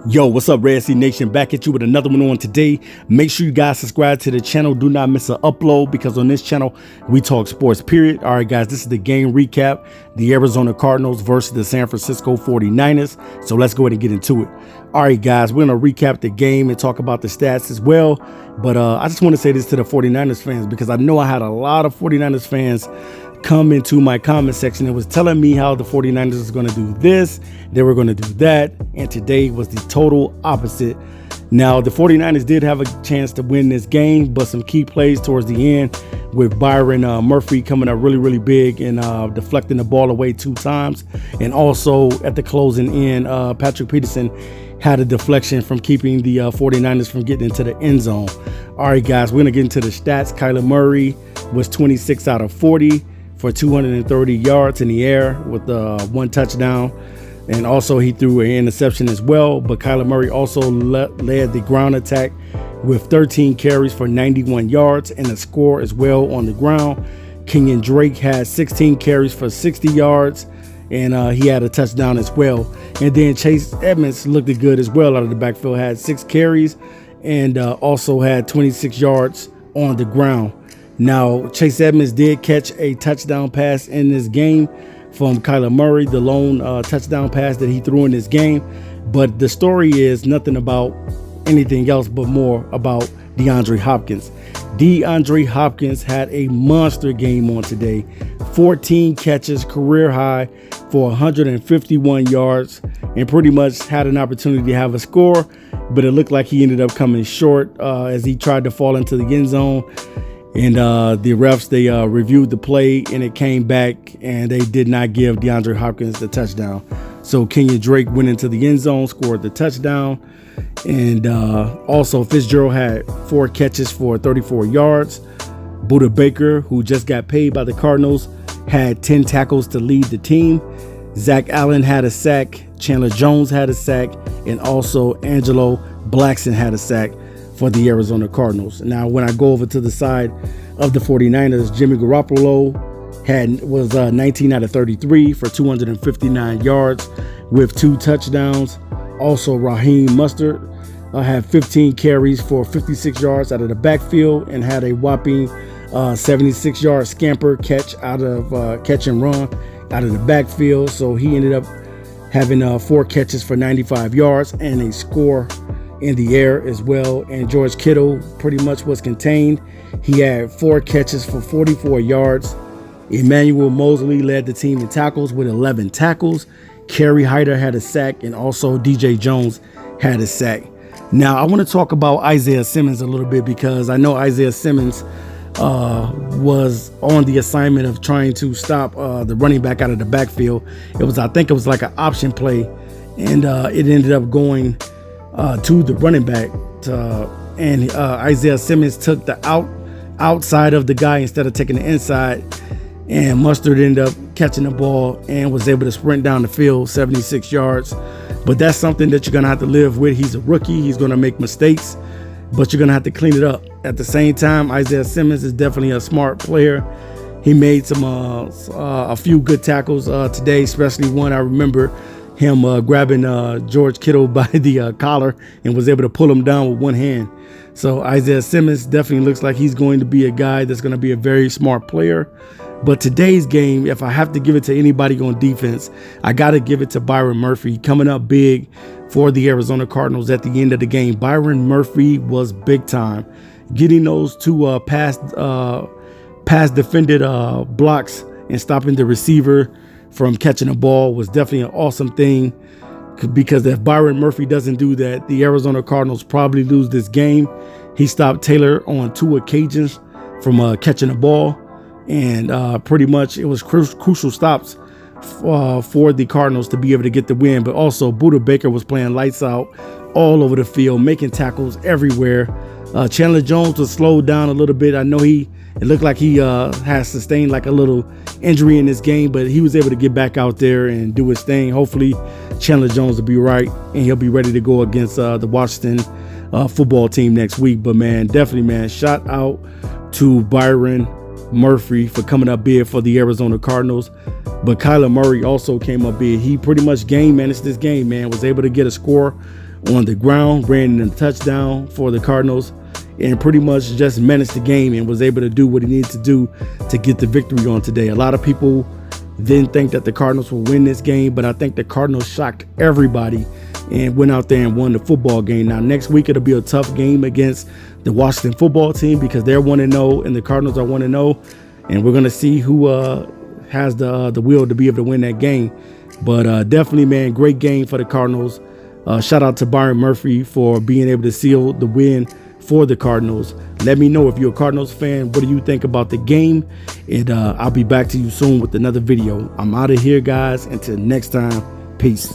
Yo, what's up, Red Sea Nation? Back at you with another one on today. Make sure you guys subscribe to the channel. Do not miss an upload because on this channel, we talk sports, period. All right, guys, this is the game recap. The Arizona Cardinals versus the San Francisco 49ers. So let's go ahead and get into it. All right, guys, we're going to recap the game and talk about the stats as well. But I just want to say this to the 49ers fans because I know I had a lot of 49ers fans come into my comment section and was telling me how the 49ers was going to do this, they were going to do that, and today was the total opposite. Now, the 49ers did have a chance to win this game, but some key plays towards the end with Byron Murphy coming up really big and deflecting the ball away 2 times. And also at the closing end, Patrick Peterson had a deflection from keeping the 49ers from getting into the end zone. All right, guys, we're going to get into the stats. Kyler Murray was 26 out of 40 for 230 yards in the air with 1 touchdown. And also he threw an interception as well. But Kyler Murray also led the ground attack with 13 carries for 91 yards and a score as well on the ground. Kenyon Drake had 16 carries for 60 yards and he had a touchdown as well. And then Chase Edmonds looked good as well out of the backfield, had 6 carries and also had 26 yards on the ground. Now, Chase Edmonds did catch a touchdown pass in this game from Kyler Murray, the lone touchdown pass that he threw in this game. But the story is nothing about anything else but more about DeAndre Hopkins. DeAndre Hopkins had a monster game on today. 14 catches, career high for 151 yards, and pretty much had an opportunity to have a score, but it looked like he ended up coming short as he tried to fall into the end zone. And the refs, they reviewed the play and it came back and they did not give DeAndre Hopkins the touchdown. So Kenyon Drake went into the end zone, scored the touchdown. And also Fitzgerald had 4 catches for 34 yards. Budda Baker, who just got paid by the Cardinals, had 10 tackles to lead the team. Zach Allen had a sack. Chandler Jones had a sack. And also Angelo Blackson had a sack for the Arizona Cardinals. Now, when I go over to the side of the 49ers, Jimmy Garoppolo was 19 out of 33 for 259 yards with 2 touchdowns. Also, Raheem Mostert had 15 carries for 56 yards out of the backfield and had a whopping 76-yard scamper catch out of catch and run out of the backfield. So he ended up having 4 catches for 95 yards and a score in the air as well. And George Kittle pretty much was contained. He had 4 catches for 44 yards. Emmanuel Mosley led the team in tackles with 11 tackles. Kerry Hyder had a sack, and also DJ Jones had a sack. Now I want to talk about Isaiah Simmons a little bit because I know Isaiah Simmons was on the assignment of trying to stop the running back out of the backfield. I think it was like an option play, and it ended up going to the running back, and Isaiah Simmons took the outside of the guy instead of taking the inside, and Mostert ended up catching the ball and was able to sprint down the field 76 yards. But that's something that you're going to have to live with. He's a rookie. He's going to make mistakes, but you're going to have to clean it up. At the same time, Isaiah Simmons is definitely a smart player. He made a few good tackles today, especially one I remember him grabbing George Kittle by the collar and was able to pull him down with one hand. So Isaiah Simmons definitely looks like he's going to be a guy that's going to be a very smart player. But today's game, if I have to give it to anybody on defense, I got to give it to Byron Murphy, coming up big for the Arizona Cardinals at the end of the game. Byron Murphy was big time, getting those 2 pass defended blocks and stopping the receiver from catching the ball was definitely an awesome thing, because if Byron Murphy doesn't do that, the Arizona Cardinals probably lose this game. He stopped Taylor on 2 occasions from catching the ball, and pretty much it was crucial stops for the Cardinals to be able to get the win. But also Budda Baker was playing lights out all over the field, making tackles everywhere. Chandler Jones was slowed down a little bit. I know it looked like he has sustained like a little injury in this game, but he was able to get back out there and do his thing. Hopefully Chandler Jones will be right and he'll be ready to go against the Washington football team next week. But man, definitely, man, shout out to Byron Murphy for coming up big for the Arizona Cardinals. But Kyler Murray also came up big. He pretty much game managed this game, man, was able to get a score on the ground, ran in a touchdown for the Cardinals, and pretty much just managed the game and was able to do what he needed to do to get the victory on today. A lot of people didn't think that the Cardinals would win this game, but I think the Cardinals shocked everybody and went out there and won the football game. Now, next week, it'll be a tough game against the Washington football team because they're 1-0 and the Cardinals are 1-0. And we're going to see who has the will to be able to win that game. But definitely, man, great game for the Cardinals. Shout out to Byron Murphy for being able to seal the win for the Cardinals. Let me know if you're a Cardinals fan, what do you think about the game? And I'll be back to you soon with another video. I'm out of here, guys. Until next time, peace.